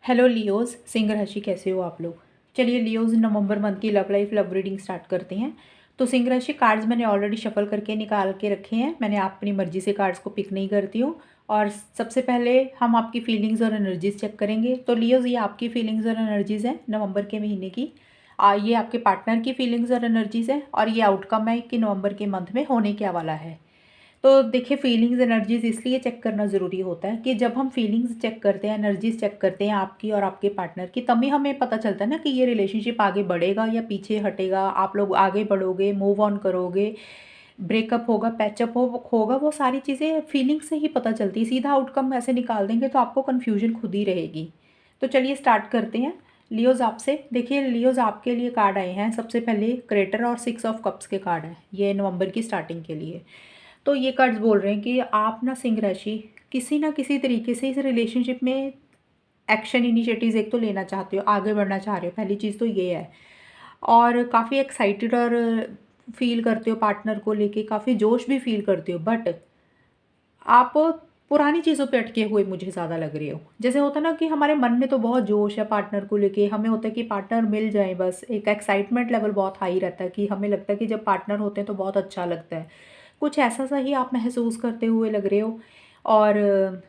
Hello Leos, Singh राशि कैसे हो आप लोग। चलिए लियोज़ नवंबर मंथ की love life love reading start करते हैं। तो सिंह राशि कार्ड्स मैंने ऑलरेडी शफल करके निकाल के रखे हैं। मैंने अपनी मर्जी से कार्ड्स को पिक नहीं करती हूँ। और सबसे पहले हम आपकी फीलिंग्स और एनर्जीज चेक करेंगे। तो लियोज़ ये आपकी फीलिंग्स और एनर्जीज़ हैं नवंबर के महीने की। ये आपके पार्टनर की फीलिंग्स और एनर्जीज़ हैं और ये आउटकम है कि नवंबर के मंथ में होने क्या वाला है। तो देखिए फीलिंग्स एनर्जीज इसलिए चेक करना ज़रूरी होता है कि जब हम फीलिंग्स चेक करते हैं, एनर्जीज चेक करते हैं आपकी और आपके पार्टनर की, तभी हमें पता चलता है ना कि ये रिलेशनशिप आगे बढ़ेगा या पीछे हटेगा। आप लोग आगे बढ़ोगे, मूव ऑन करोगे, ब्रेकअप होगा, पैचअप होगा, वो सारी चीज़ें फीलिंग से ही पता चलती है। सीधा आउटकम ऐसे निकाल देंगे तो आपको कन्फ्यूजन खुद ही रहेगी। तो चलिए स्टार्ट करते हैं। लियोज़ आपसे देखिए, लियोज़ आपके लिए कार्ड आए हैं। सबसे पहले क्रेटर और 6 ऑफ कप्स के कार्ड हैं, ये नवंबर की स्टार्टिंग के लिए। तो ये कार्ड्स बोल रहे हैं कि आप ना सिंह राशि किसी ना किसी तरीके से इस रिलेशनशिप में एक्शन इनिशिएटिव्स एक तो लेना चाहते हो, आगे बढ़ना चाह रहे हो, पहली चीज़ तो ये है। और काफ़ी एक्साइटेड और फील करते हो पार्टनर को लेके, काफ़ी जोश भी फील करते हो, बट आप पुरानी चीज़ों पे अटके हुए मुझे ज़्यादा लग रहे हो। जैसे होता है ना कि हमारे मन में तो बहुत जोश है पार्टनर को लेके, हमें होता है कि पार्टनर मिल जाए, बस एक एक्साइटमेंट लेवल बहुत हाई रहता है कि हमें लगता है कि जब पार्टनर होते हैं तो बहुत अच्छा लगता है। कुछ ऐसा सा ही आप महसूस करते हुए लग रहे हो। और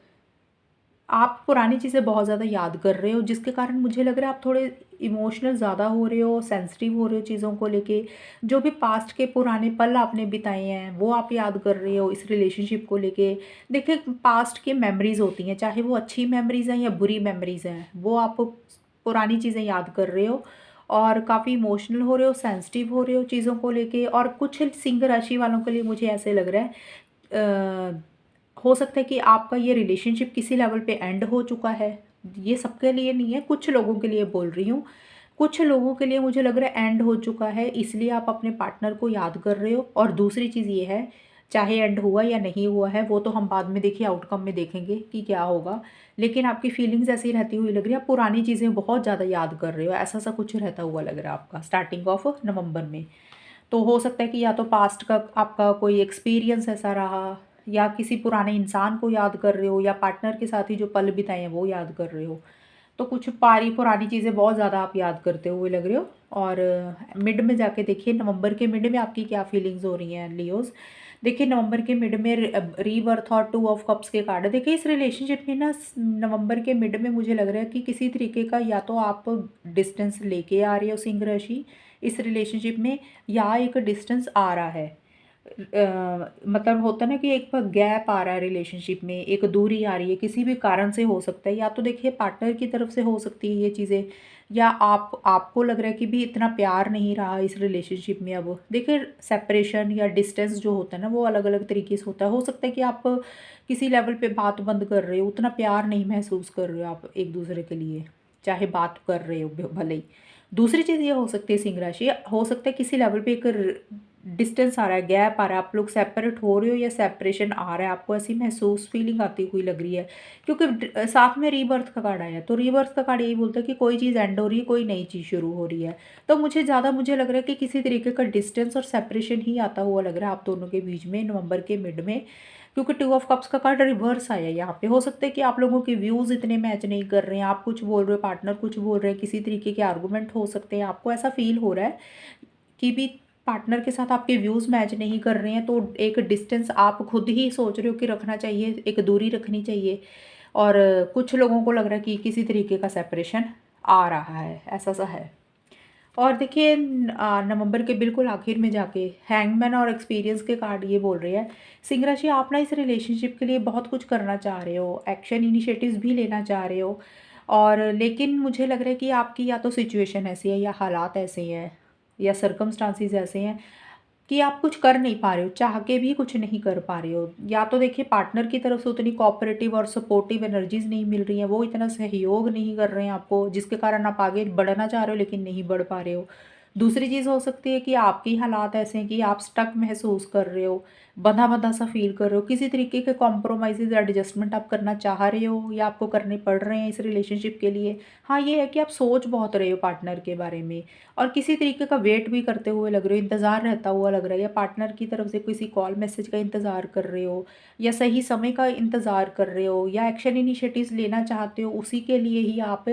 आप पुरानी चीज़ें बहुत ज़्यादा याद कर रहे हो, जिसके कारण मुझे लग रहा है आप थोड़े इमोशनल ज़्यादा हो रहे हो, सेंसिटिव हो रहे हो चीज़ों को लेके। जो भी पास्ट के पुराने पल आपने बिताए हैं वो आप याद कर रहे हो इस रिलेशनशिप को लेके। देखिए पास्ट की मेमोरीज़ होती हैं, चाहे वो अच्छी मेमोरीज़ हैं या बुरी मेमोरीज़ हैं, वो आप पुरानी चीज़ें याद कर रहे हो और काफ़ी इमोशनल हो रहे हो, सेंसिटिव हो रहे हो चीज़ों को लेके। और कुछ सिंह राशि वालों के लिए मुझे ऐसे लग रहा है हो सकता है कि आपका ये रिलेशनशिप किसी लेवल पे एंड हो चुका है। ये सबके लिए नहीं है, कुछ लोगों के लिए बोल रही हूँ। कुछ लोगों के लिए मुझे लग रहा है एंड हो चुका है, इसलिए आप अपने पार्टनर को याद कर रहे हो। और दूसरी चीज़ ये है, चाहे एंड हुआ या नहीं हुआ है वो तो हम बाद में देखिए आउटकम में देखेंगे कि क्या होगा। लेकिन आपकी फीलिंग्स ऐसी रहती हुई लग रही है, आप पुरानी चीज़ें बहुत ज़्यादा याद कर रहे हो, ऐसा सा कुछ रहता हुआ लग रहा है आपका स्टार्टिंग ऑफ नवंबर में। तो हो सकता है कि या तो पास्ट का आपका कोई एक्सपीरियंस ऐसा रहा, या किसी पुराने इंसान को याद कर रहे हो, या पार्टनर के साथ ही जो पल बिताए हैं वो याद कर रहे हो। तो कुछ पुरानी चीज़ें बहुत ज़्यादा आप याद करते हुए लग रहे हो। और मिड में जाके देखिए, नवंबर के मिड में आपकी क्या फीलिंग्स हो रही हैं लियोज़। देखिए नवंबर के मिड में रीबर्थ और 2 ऑफ कप्स के कार्ड है। देखिए इस रिलेशनशिप में ना नवंबर के मिड में मुझे लग रहा है कि किसी तरीके का या तो आप डिस्टेंस लेके आ रहे हो सिंह राशि इस रिलेशनशिप में, या एक डिस्टेंस आ रहा है। मतलब होता है ना कि एक गैप आ रहा है रिलेशनशिप में, एक दूरी आ रही है, किसी भी कारण से हो सकता है। या तो देखिए पार्टनर की तरफ से हो सकती है ये चीज़ें, या आपको लग रहा है कि भी इतना प्यार नहीं रहा इस रिलेशनशिप में। अब देखिए सेपरेशन या डिस्टेंस जो होता है ना वो अलग अलग तरीके से होता है। हो सकता है कि आप किसी लेवल पे बात बंद कर रहे हो, उतना प्यार नहीं महसूस कर रहे हो आप एक दूसरे के लिए, चाहे बात कर रहे हो भले ही। दूसरी चीज़ ये हो सकती है सिंह राशि, हो सकता है किसी लेवल पे एक डिस्टेंस आ रहा है, गैप आ रहा है, आप लोग सेपरेट हो रहे हो या सेपरेशन आ रहा है, आपको ऐसी महसूस फीलिंग आती हुई लग रही है। क्योंकि साथ में रीबर्थ का कार्ड आया है, तो रीबर्थ का कार्ड यही बोलता है कि कोई चीज़ एंड हो रही है, कोई नई चीज़ शुरू हो रही है। तो मुझे लग रहा है कि किसी तरीके का डिस्टेंस और सेपरेशन ही आता हुआ लग रहा है आप दोनों के बीच में नवंबर के मिड में। क्योंकि 2 ऑफ कप्स का कार्ड रिवर्स आया है यहाँ पे। हो सकता है कि आप लोगों के व्यूज़ इतने मैच नहीं कर रहे हैं, आप कुछ बोल रहे हो, पार्टनर कुछ बोल रहे हैं, किसी तरीके के आर्गूमेंट हो सकते हैं, आपको ऐसा फील हो रहा है कि भी पार्टनर के साथ आपके व्यूज़ मैच नहीं कर रहे हैं। तो एक डिस्टेंस आप खुद ही सोच रहे हो कि रखना चाहिए, एक दूरी रखनी चाहिए। और कुछ लोगों को लग रहा है कि किसी तरीके का सेपरेशन आ रहा है, ऐसा सा है। और देखिए नवंबर के बिल्कुल आखिर में जाके हैंगमैन और एक्सपीरियंस के कार्ड ये बोल रहे हैं, सिंह राशि आप ना इस रिलेशनशिप के लिए बहुत कुछ करना चाह रहे हो, एक्शन इनिशिएटिव्स भी लेना चाह रहे हो। और लेकिन मुझे लग रहा है कि आपकी या तो सिचुएशन ऐसी है, या हालात ऐसे हैं, या सर्कमस्टांसिस ऐसे हैं कि आप कुछ कर नहीं पा रहे हो, चाह के भी कुछ नहीं कर पा रहे हो। या तो देखिए पार्टनर की तरफ से उतनी कोऑपरेटिव और सपोर्टिव एनर्जीज नहीं मिल रही हैं, वो इतना सहयोग नहीं कर रहे हैं आपको, जिसके कारण आप आगे बढ़ना चाह रहे हो लेकिन नहीं बढ़ पा रहे हो। दूसरी चीज़ हो सकती है कि आपकी हालात ऐसे हैं कि आप स्टक महसूस कर रहे हो, बंधा बंधा सा फील कर रहे हो, किसी तरीके के कॉम्प्रोमाइज़ एडजस्टमेंट आप करना चाह रहे हो या आपको करने पड़ रहे हैं इस रिलेशनशिप के लिए। हाँ, ये है कि आप सोच बहुत रहे हो पार्टनर के बारे में और किसी तरीके का वेट भी करते हुए लग रहे हो, इंतज़ार रहता हुआ लग रहा है, या पार्टनर की तरफ से किसी कॉल मैसेज का इंतज़ार कर रहे हो या सही समय का इंतज़ार कर रहे हो या एक्शन इनिशिएटिव्स लेना चाहते हो, उसी के लिए ही आप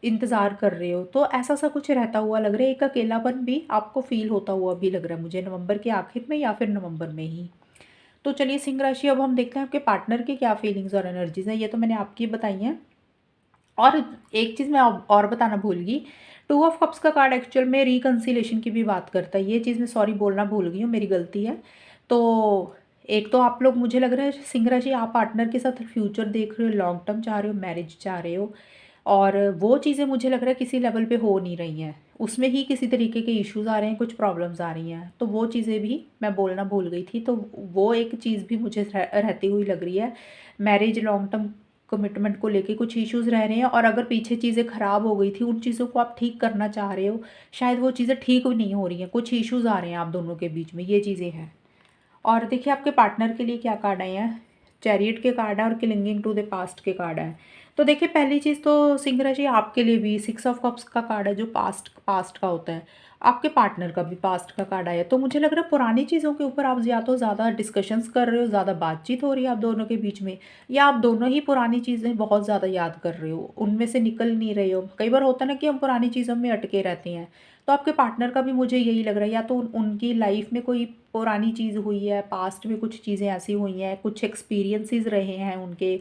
इंतज़ार कर रहे हो। तो ऐसा-सा कुछ रहता हुआ लग रहा है, एक अकेलापन भी आपको फ़ील होता हुआ भी लग रहा है मुझे नवंबर के आखिर में या फिर नवंबर में ही। तो चलिए सिंह राशि, अब हम देखते हैं आपके पार्टनर की क्या फीलिंग्स और एनर्जीज़ हैं। ये तो मैंने आपकी बताई हैं। और एक चीज़ मैं और बताना भूल गई, टू ऑफ कप्स का कार्ड एक्चुअल में रिकंसिलेशन की भी बात करता है। ये चीज़ मैं सॉरी बोलना भूल गई हूँ, मेरी गलती है। तो एक तो आप लोग, मुझे लग रहा है सिंह राशि, आप पार्टनर के साथ फ्यूचर देख रहे हो, लॉन्ग टर्म चाह रहे हो, मैरिज चाह रहे हो, और वो चीज़ें मुझे लग रहा है किसी लेवल पे हो नहीं रही हैं। उसमें ही किसी तरीके के इश्यूज़ आ रहे हैं, कुछ प्रॉब्लम्स आ रही हैं। तो वो चीज़ें भी मैं बोलना भूल गई थी। तो वो एक चीज़ भी मुझे रहती हुई लग रही है। मैरिज, लॉन्ग टर्म कमिटमेंट को लेके कुछ इश्यूज़ रह रहे हैं, और अगर पीछे चीज़ें ख़राब हो गई थी, उन चीज़ों को आप ठीक करना चाह रहे हो, शायद वो चीज़ें ठीक भी नहीं हो रही हैं, कुछ इश्यूज़ आ रहे हैं आप दोनों के बीच में, ये चीज़ें हैं। और देखिए आपके पार्टनर के लिए क्या कार्ड आए हैं, चैरियट के कार्ड है और क्लिंगिंग टू द पास्ट के कार्ड है। तो देखिए पहली चीज़ तो सिंह राशि, आपके लिए भी सिक्स ऑफ कप्स का कार्ड है जो पास्ट पास्ट का होता है। आपके पार्टनर का भी पास्ट का कार्ड आया है। तो मुझे लग रहा है पुरानी चीज़ों के ऊपर आप या तो ज़्यादा डिस्कशंस कर रहे हो, ज़्यादा बातचीत हो रही है आप दोनों के बीच में, या आप दोनों ही पुरानी चीज़ें बहुत ज़्यादा याद कर रहे हो, उनमें से निकल नहीं रहे हो। कई बार होता है ना कि हम पुरानी चीज़ों में अटके रहते हैं। तो आपके पार्टनर का भी मुझे यही लग रहा है, या तो उनकी लाइफ में कोई पुरानी चीज़ हुई है, पास्ट में कुछ चीज़ें ऐसी हुई हैं, कुछ एक्सपीरियंसेस रहे हैं उनके,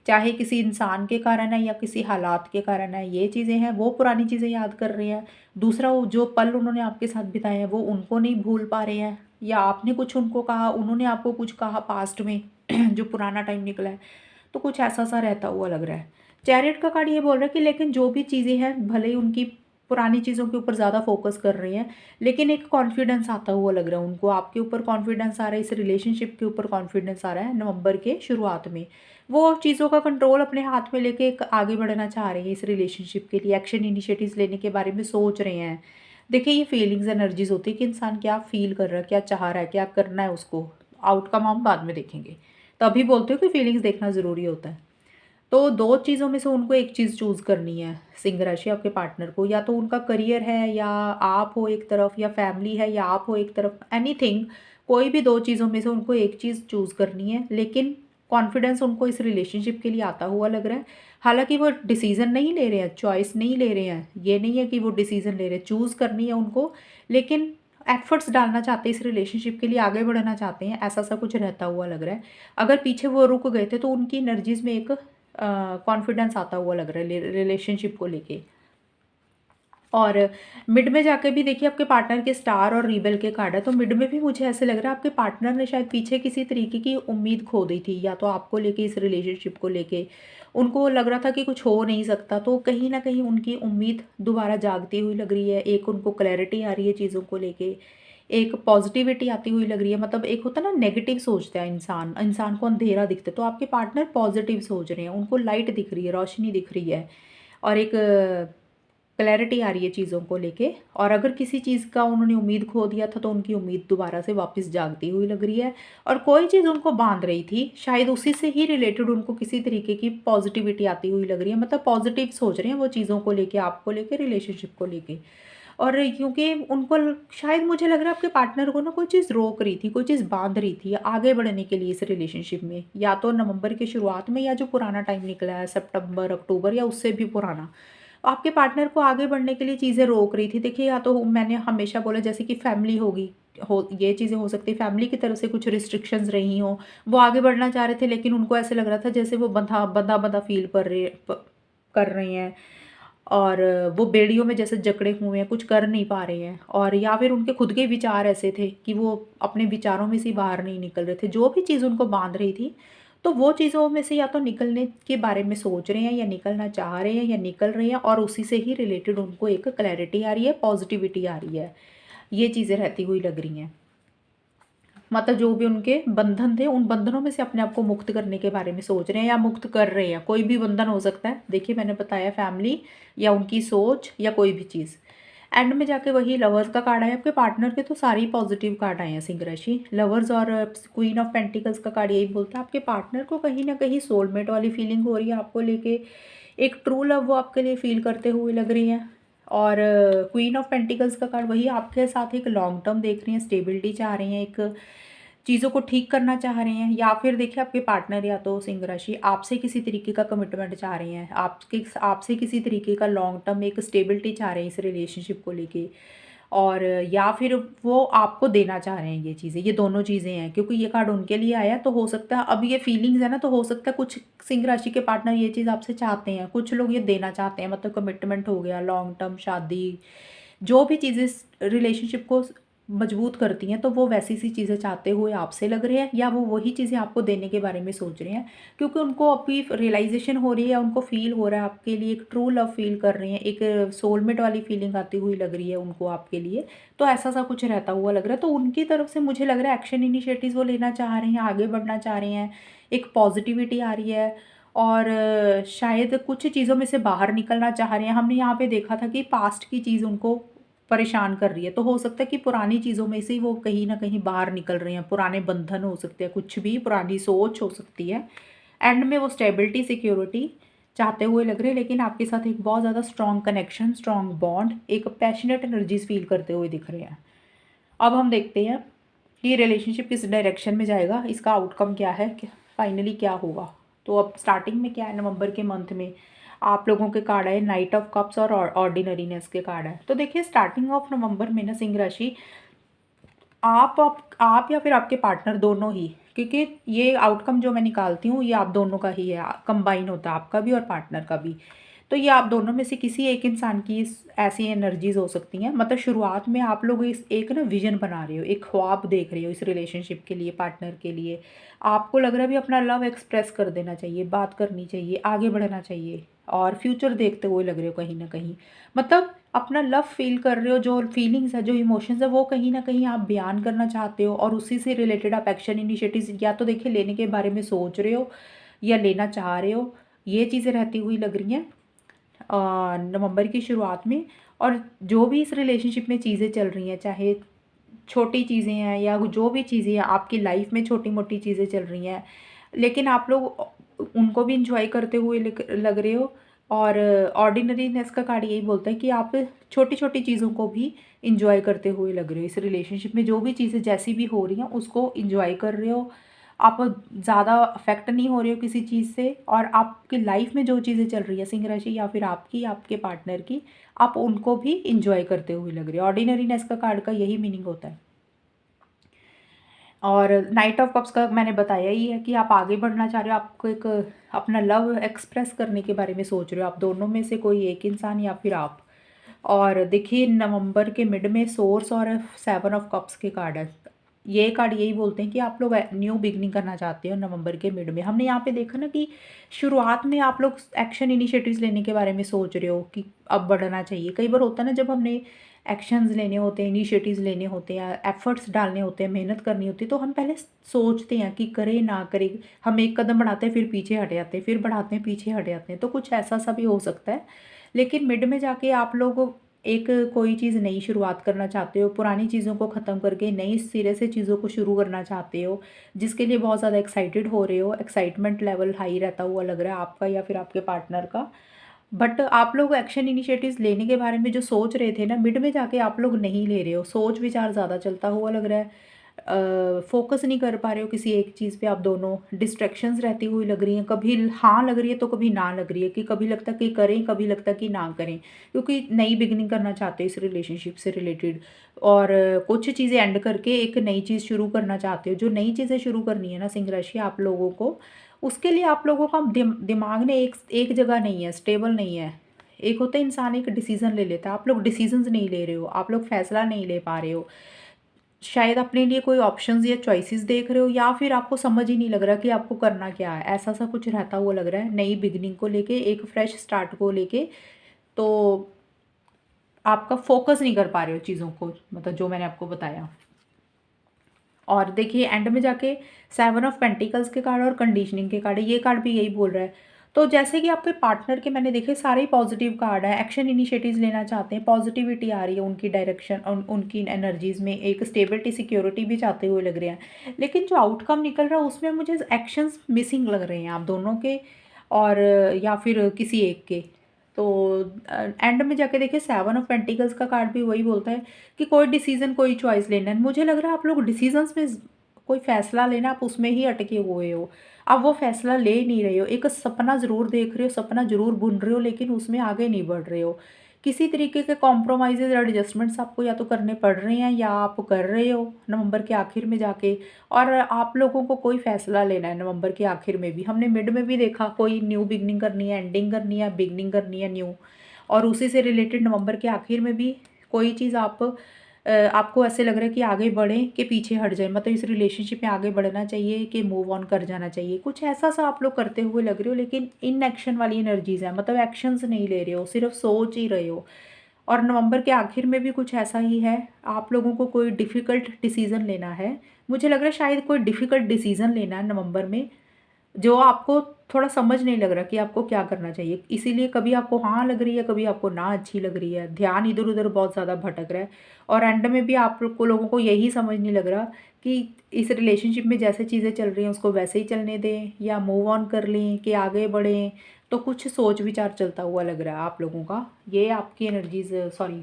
चाहे किसी इंसान के कारण है या किसी हालात के कारण है, ये चीज़ें हैं, वो पुरानी चीज़ें याद कर रहे हैं। दूसरा, वो जो पल उन्होंने आपके साथ बिताए हैं वो उनको नहीं भूल पा रहे हैं, या आपने कुछ उनको कहा, उन्होंने आपको कुछ कहा पास्ट में जो पुराना टाइम निकला है। तो कुछ ऐसा-सा रहता हुआ लग रहा है। चैरियट का कार्ड ये बोल रहा है कि लेकिन जो भी चीज़ें हैं, भले ही उनकी पुरानी चीज़ों के ऊपर ज़्यादा फ़ोकस कर रहे हैं, लेकिन एक कॉन्फिडेंस आता हुआ लग रहा है उनको, आपके ऊपर कॉन्फिडेंस आ रहा है, इस रिलेशनशिप के ऊपर कॉन्फिडेंस आ रहा है नवंबर के शुरुआत में। वो चीज़ों का कंट्रोल अपने हाथ में लेके एक आगे बढ़ना चाह रहे हैं इस रिलेशनशिप के लिए, एक्शन इनिशिएटिव्स लेने के बारे में सोच रहे हैं। देखिए ये फीलिंग्स एनर्जीज़ होती है कि इंसान क्या फ़ील कर रहा है, क्या चाह रहा है, क्या करना है उसको, आउटकम हम बाद में देखेंगे। तभी बोलते हो कि फीलिंग्स देखना ज़रूरी होता है। तो 2 चीज़ों में से उनको एक चीज़ चूज़ करनी है, सिंह राशि आपके पार्टनर को, या तो उनका करियर है, या आप हो एक तरफ, या फैमिली है, या आप हो एक तरफ, एनीथिंग, कोई भी 2 चीज़ों में से उनको एक चीज़ चूज़ करनी है, लेकिन कॉन्फिडेंस उनको इस रिलेशनशिप के लिए आता हुआ लग रहा है। हालाँकि वो डिसीज़न नहीं ले रहे हैं, चॉइस नहीं ले रहे हैं, ये नहीं है कि वो डिसीज़न ले रहे हैं, चूज़ करनी है उनको, लेकिन एफर्ट्स डालना चाहते हैं इस रिलेशनशिप के लिए, आगे बढ़ना चाहते हैं, ऐसा-सा कुछ रहता हुआ लग रहा है। अगर पीछे वो रुक गए थे तो उनकी एनर्जीज़ में एक कॉन्फिडेंस आता हुआ लग रहा है रिलेशनशिप को लेके। और मिड में जाके भी देखिए आपके पार्टनर के स्टार और रीबेल के कार्ड है, तो मिड में भी मुझे ऐसे लग रहा है आपके पार्टनर ने शायद पीछे किसी तरीके की उम्मीद खो दी थी, या तो आपको लेके, इस रिलेशनशिप को लेके उनको लग रहा था कि कुछ हो नहीं सकता, तो कहीं ना कहीं उनकी उम्मीद दोबारा जागती हुई लग रही है, एक उनको क्लैरिटी आ रही है चीज़ों को लेके, एक पॉजिटिविटी आती हुई लग रही है। मतलब एक होता है ना, नेगेटिव सोचता है इंसान, इंसान को अंधेरा दिखता है, तो आपके पार्टनर पॉजिटिव सोच रहे हैं, उनको लाइट दिख रही है, रोशनी दिख रही है, और एक क्लैरिटी आ रही है चीज़ों को लेके। और अगर किसी चीज़ का उन्होंने उम्मीद खो दिया था, तो उनकी उम्मीद दोबारा से वापस जागती हुई लग रही है, और कोई चीज़ उनको बांध रही थी, शायद उसी से ही रिलेटेड उनको किसी तरीके की पॉजिटिविटी आती हुई लग रही है। मतलब पॉजिटिव सोच रहे हैं वो चीज़ों को लेके, आपको लेके, रिलेशनशिप को लेके। और क्योंकि उनको शायद मुझे लग रहा है आपके पार्टनर को ना कोई चीज़ रोक रही थी, कोई चीज़ बांध रही थी आगे बढ़ने के लिए इस रिलेशनशिप में, या तो नवंबर के शुरुआत में, या जो पुराना टाइम निकला है सितंबर अक्टूबर, या उससे भी पुराना, आपके पार्टनर को आगे बढ़ने के लिए चीज़ें रोक रही थी। देखिए, या तो मैंने हमेशा बोला जैसे कि फैमिली होगी, हो ये चीज़ें हो सकती है, फैमिली की तरफ से कुछ रिस्ट्रिक्शंस रही हों, वो आगे बढ़ना चाह रहे थे, लेकिन उनको ऐसे लग रहा था जैसे वो बंधा बंधा बंधा फील कर रहे हैं, और वो बेड़ियों में जैसे जकड़े हुए हैं, कुछ कर नहीं पा रहे हैं, और या फिर उनके खुद के विचार ऐसे थे कि वो अपने विचारों में से बाहर नहीं निकल रहे थे, जो भी चीज़ उनको बांध रही थी। तो वो चीज़ों में से या तो निकलने के बारे में सोच रहे हैं, या निकलना चाह रहे हैं, या निकल रहे हैं, और उसी से ही रिलेटेड उनको एक क्लैरिटी आ रही है, पॉजिटिविटी आ रही है। ये चीज़ें रहती हुई लग रही हैं। मतलब जो भी उनके बंधन थे, उन बंधनों में से अपने आप को मुक्त करने के बारे में सोच रहे हैं, या मुक्त कर रहे हैं। कोई भी बंधन हो सकता है, देखिए मैंने बताया, फैमिली, या उनकी सोच, या कोई भी चीज़। एंड में जाके वही लवर्स का कार्ड आया आपके पार्टनर के, तो सारे ही पॉजिटिव कार्ड आए हैं सिंह राशि। लवर्स और क्वीन ऑफ पेंटिकल्स का कार्ड यही बोलता है आपके पार्टनर को कहीं ना कहीं सोलमेट वाली फीलिंग हो रही है आपको लेके, एक ट्रू लव वो आपके लिए फील करते हुए लग रही है। और क्वीन ऑफ पेंटिकल्स का कार्ड वही आपके साथ एक लॉन्ग टर्म देख रही हैं, स्टेबिलिटी चाह रही हैं, एक चीज़ों को ठीक करना चाह रहे हैं, या फिर देखिए आपके पार्टनर या तो सिंह राशि आपसे किसी तरीके का कमिटमेंट चाह रहे हैं, आपसे किसी तरीके का लॉन्ग टर्म एक स्टेबिलिटी चाह रहे हैं इस रिलेशनशिप को लेके, और या फिर वो आपको देना चाह रहे हैं ये चीज़ें, ये दोनों चीज़ें हैं क्योंकि ये कार्ड उनके लिए आया। तो हो सकता है अब ये फीलिंग्स है ना, तो हो सकता है कुछ सिंह राशि के पार्टनर ये चीज़ आपसे चाहते हैं, कुछ लोग ये देना चाहते हैं, मतलब कमिटमेंट हो गया, लॉन्ग टर्म शादी, जो भी चीज़ें रिलेशनशिप को मजबूत करती हैं, तो वो वैसी सी चीज़ें चाहते हुए आपसे लग रहे हैं, या वो वही चीज़ें आपको देने के बारे में सोच रहे हैं क्योंकि उनको अभी रियलाइजेशन हो रही है, उनको फील हो रहा है आपके लिए, एक ट्रू लव फील कर रहे हैं, एक सोलमेट वाली फीलिंग आती हुई लग रही है उनको आपके लिए। तो ऐसा सा कुछ रहता हुआ लग रहा है, तो उनकी तरफ से मुझे लग रहा है एक्शन इनिशिएटिव वो लेना चाह रहे हैं, आगे बढ़ना चाह रहे हैं, एक पॉजिटिविटी आ रही है, और शायद कुछ चीज़ों में से बाहर निकलना चाह रहे हैं। हमने यहाँ पे देखा था कि पास्ट की चीज़ उनको परेशान कर रही है, तो हो सकता है कि पुरानी चीज़ों में से ही वो कहीं ना कहीं बाहर निकल रहे हैं, पुराने बंधन हो सकते हैं, कुछ भी पुरानी सोच हो सकती है। एंड में वो स्टेबिलिटी सिक्योरिटी चाहते हुए लग रहे हैं, लेकिन आपके साथ एक बहुत ज़्यादा स्ट्रॉन्ग कनेक्शन, स्ट्रॉन्ग बॉन्ड, एक पैशनेट एनर्जीज फील करते हुए दिख रहे हैं। अब हम देखते हैं कि रिलेशनशिप किस डायरेक्शन में जाएगा, इसका आउटकम क्या है, फाइनली क्या होगा। तो अब स्टार्टिंग में क्या है, नवंबर के मंथ में आप लोगों के कार्ड आए नाइट ऑफ कप्स और ऑर्डिनरीनेस के कार्ड आए। तो देखिए स्टार्टिंग ऑफ नवंबर में ना सिंह राशि आप या फिर आपके पार्टनर दोनों ही, क्योंकि ये आउटकम जो मैं निकालती हूँ ये आप दोनों का ही है, कंबाइन होता है आपका भी और पार्टनर का भी। तो ये आप दोनों में से किसी एक इंसान की ऐसी एनर्जीज हो सकती हैं, मतलब शुरुआत में आप लोग इस एक ना विजन बना रहे हो, एक ख्वाब देख रहे हो इस रिलेशनशिप के लिए, पार्टनर के लिए। आपको लग रहा है भी अपना लव एक्सप्रेस कर देना चाहिए, बात करनी चाहिए, आगे बढ़ना चाहिए, और फ्यूचर देखते हुए लग रहे हो कहीं ना कहीं, मतलब अपना लव फील कर रहे हो, जो फीलिंग्स है, जो इमोशंस है, वो कहीं ना कहीं आप बयान करना चाहते हो, और उसी से रिलेटेड आप एक्शन इनिशिएटिव्स या तो देखिए लेने के बारे में सोच रहे हो या लेना चाह रहे हो, ये चीज़ें रहती हुई लग रही हैं नवंबर की शुरुआत में। और जो भी इस रिलेशनशिप में चीज़ें चल रही हैं, चाहे छोटी चीज़ें हैं या जो भी चीज़ें हैं आपकी लाइफ में, छोटी मोटी चीज़ें चल रही हैं, लेकिन आप लोग उनको भी इंजॉय करते हुए लग रहे हो। और ऑर्डिनरीनेस का कार्ड यही बोलता है कि आप छोटी छोटी चीज़ों को भी इंजॉय करते हुए लग रहे हो, इस रिलेशनशिप में जो भी चीज़ें जैसी भी हो रही हैं उसको इंजॉय कर रहे हो, आप ज़्यादा अफेक्ट नहीं हो रहे हो किसी चीज़ से, और आपकी लाइफ में जो चीज़ें चल रही है सिंह राशि या फिर आपकी, आपके पार्टनर की, आप उनको भी इंजॉय करते हुए लग रहे हो। ऑर्डिनरीनेस का कार्ड का यही मीनिंग होता है। और नाइट ऑफ कप्स का मैंने बताया ही है कि आप आगे बढ़ना चाह रहे हो, आपको एक अपना लव एक्सप्रेस करने के बारे में सोच रहे हो, आप दोनों में से कोई एक इंसान या फिर आप। और देखिए नवंबर के मिड में सोर्स और 7 ऑफ कप्स के कार्ड है, ये कार्ड यही बोलते हैं कि आप लोग न्यू बिगनिंग करना चाहते हो नवंबर के मिड में। हमने यहाँ पे देखा ना कि शुरुआत में आप लोग एक्शन इनिशिएटिव्स लेने के बारे में सोच रहे हो कि अब बढ़ना चाहिए। कई बार होता है ना, जब हमने एक्शंस लेने होते हैं, इनिशिएटिव्स लेने होते हैं, एफर्ट्स डालने होते हैं, मेहनत करनी होती है, तो हम पहले सोचते हैं कि करें ना करें, हम एक कदम बढ़ाते हैं फिर पीछे हट जाते हैं, फिर बढ़ाते हैं पीछे हट जाते हैं, तो कुछ ऐसा सा भी हो सकता है। लेकिन मिड में जाके आप लोग एक कोई चीज़ नई शुरुआत करना चाहते हो, पुरानी चीज़ों को ख़त्म करके नई सिरे से चीज़ों को शुरू करना चाहते हो, जिसके लिए बहुत ज़्यादा एक्साइटेड हो रहे हो, एक्साइटमेंट लेवल हाई रहता हुआ लग रहा है आपका या फिर आपके पार्टनर का। बट आप लोग एक्शन इनिशिएटिव्स लेने के बारे में जो सोच रहे थे ना, मिड में जाके आप लोग नहीं ले रहे हो, सोच विचार ज़्यादा चलता हुआ लग रहा है, फोकस नहीं कर पा रहे हो किसी एक चीज़ पे, आप दोनों डिस्ट्रैक्शंस रहती हुई लग रही हैं, कभी हाँ लग रही है तो कभी ना लग रही है, कि कभी लगता है कि करें, कभी लगता है कि ना करें, क्योंकि नई बिगनिंग करना चाहते हो इस रिलेशनशिप से रिलेटेड, और कुछ चीज़ें एंड करके एक नई चीज़ शुरू करना चाहते हो। जो नई चीज़ें शुरू करनी है ना सिंह राशि आप लोगों को, उसके लिए आप लोगों का दिमाग ने एक एक जगह नहीं है, स्टेबल नहीं है। एक होता है इंसान एक डिसीज़न ले लेता है, आप लोग डिसीजंस नहीं ले रहे हो, आप लोग फैसला नहीं ले पा रहे हो, शायद अपने लिए कोई ऑप्शंस या चॉइसेस देख रहे हो, या फिर आपको समझ ही नहीं लग रहा कि आपको करना क्या है, ऐसा सा कुछ रहता हुआ लग रहा है नई बिगनिंग को लेके, एक फ्रेश स्टार्ट को लेके। तो आपका फोकस नहीं कर पा रहे हो चीज़ों को, मतलब जो मैंने आपको बताया। और देखिए एंड में जाके 7 ऑफ पेंटिकल्स के कार्ड और कंडीशनिंग के कार्ड है, ये कार्ड भी यही बोल रहा है। तो जैसे कि आपके पार्टनर के मैंने देखे सारे ही पॉजिटिव कार्ड हैं, एक्शन इनिशिएटिव्स लेना चाहते हैं, पॉजिटिविटी आ रही है उनकी डायरेक्शन, उनकी एनर्जीज़ में एक स्टेबिलिटी सिक्योरिटी भी चाहते हुए लग रहे हैं। लेकिन जो आउटकम निकल रहा है उसमें मुझे एक्शंस मिसिंग लग रहे हैं आप दोनों के, और या फिर किसी एक के। तो एंड में जाके देखिए 7 ऑफ पेंटिकल्स का कार्ड भी वही बोलता है कि कोई डिसीजन, कोई चॉइस लेना है। मुझे लग रहा है आप लोग डिसीजंस में कोई फैसला लेना, आप उसमें ही अटके हुए हो, आप वो फैसला ले नहीं रहे हो। एक सपना ज़रूर देख रहे हो, सपना ज़रूर बुन रहे हो, लेकिन उसमें आगे नहीं बढ़ रहे हो। किसी तरीके के कॉम्प्रोमाइज़ेज़ या एडजस्टमेंट्स आपको या तो करने पड़ रहे हैं या आप कर रहे हो नवंबर के आखिर में जाके। और आप लोगों को कोई फ़ैसला लेना है नवंबर के आखिर में भी। हमने मिड में भी देखा, कोई न्यू बिगिनिंग करनी है, एंडिंग करनी है, बिगिनिंग करनी है न्यू। और उसी से रिलेटेड नवंबर के आखिर में भी कोई चीज़ आपको ऐसे लग रहा है कि आगे बढ़ें कि पीछे हट जाए, मतलब इस रिलेशनशिप में आगे बढ़ना चाहिए कि मूव ऑन कर जाना चाहिए, कुछ ऐसा सा आप लोग करते हुए लग रहे हो। लेकिन इन एक्शन वाली एनर्जीज है, मतलब एक्शंस नहीं ले रहे हो, सिर्फ सोच ही रहे हो। और नवंबर के आखिर में भी कुछ ऐसा ही है, आप लोगों को कोई डिफ़िकल्ट डिसीज़न लेना है। मुझे लग रहा है शायद कोई डिफ़िकल्ट डिसीज़न लेना है नवंबर में, जो आपको थोड़ा समझ नहीं लग रहा कि आपको क्या करना चाहिए। इसीलिए कभी आपको हाँ लग रही है, कभी आपको ना अच्छी लग रही है, ध्यान इधर-उधर बहुत ज़्यादा भटक रहा है। और एंड में भी आप लोगों को यही समझ नहीं लग रहा कि इस रिलेशनशिप में जैसे चीज़ें चल रही हैं उसको वैसे ही चलने दें या मूव ऑन कर लें कि आगे बढ़ें। तो कुछ सोच विचार चलता हुआ लग रहा है आप लोगों का। ये आपकी एनर्जीज़, सॉरी,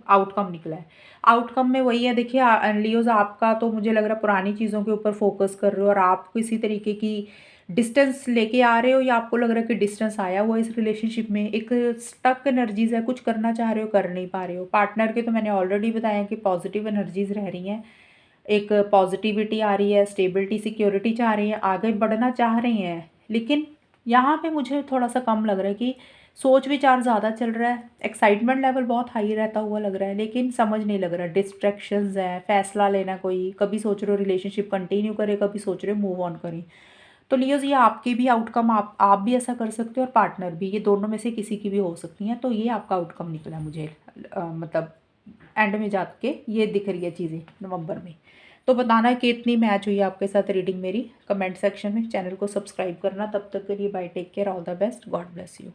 आउटकम निकला है। आउटकम में वही है, देखिए लियोज़ आपका तो मुझे लग रहा है पुरानी चीज़ों के ऊपर फोकस कर रहे हो और आप किसी तरीके की डिस्टेंस लेके आ रहे हो, या आपको लग रहा है कि डिस्टेंस आया हुआ है इस रिलेशनशिप में। एक स्टक एनर्जीज़ है, कुछ करना चाह रहे हो, कर नहीं पा रहे हो। पार्टनर के तो मैंने ऑलरेडी बताया कि पॉजिटिव एनर्जीज़ रह रही हैं, एक पॉजिटिविटी आ रही है, स्टेबिलिटी सिक्योरिटी चाह रही है, आगे बढ़ना चाह रही हैं। लेकिन यहाँ पे मुझे थोड़ा सा कम लग रहा है कि सोच विचार ज़्यादा चल रहा है, एक्साइटमेंट लेवल बहुत हाई रहता हुआ लग रहा है, लेकिन समझ नहीं लग रहा, डिस्ट्रैक्शंस हैं, फैसला लेना कोई, कभी सोच रहे हो रिलेशनशिप कंटिन्यू करें, कभी सोच रहे हो मूव ऑन करें। तो लियोज़, ये आपके भी आउटकम, आप भी ऐसा कर सकते हो और पार्टनर भी, ये दोनों में से किसी की भी हो सकती हैं। तो ये आपका आउटकम निकला मुझे, मतलब एंड में जाके ये दिख रही है चीज़ें नवंबर में। तो बताना कि इतनी मैच हुई आपके साथ रीडिंग मेरी, कमेंट सेक्शन में। चैनल को सब्सक्राइब करना। तब तक के लिए bye, take care, all the best, God bless you.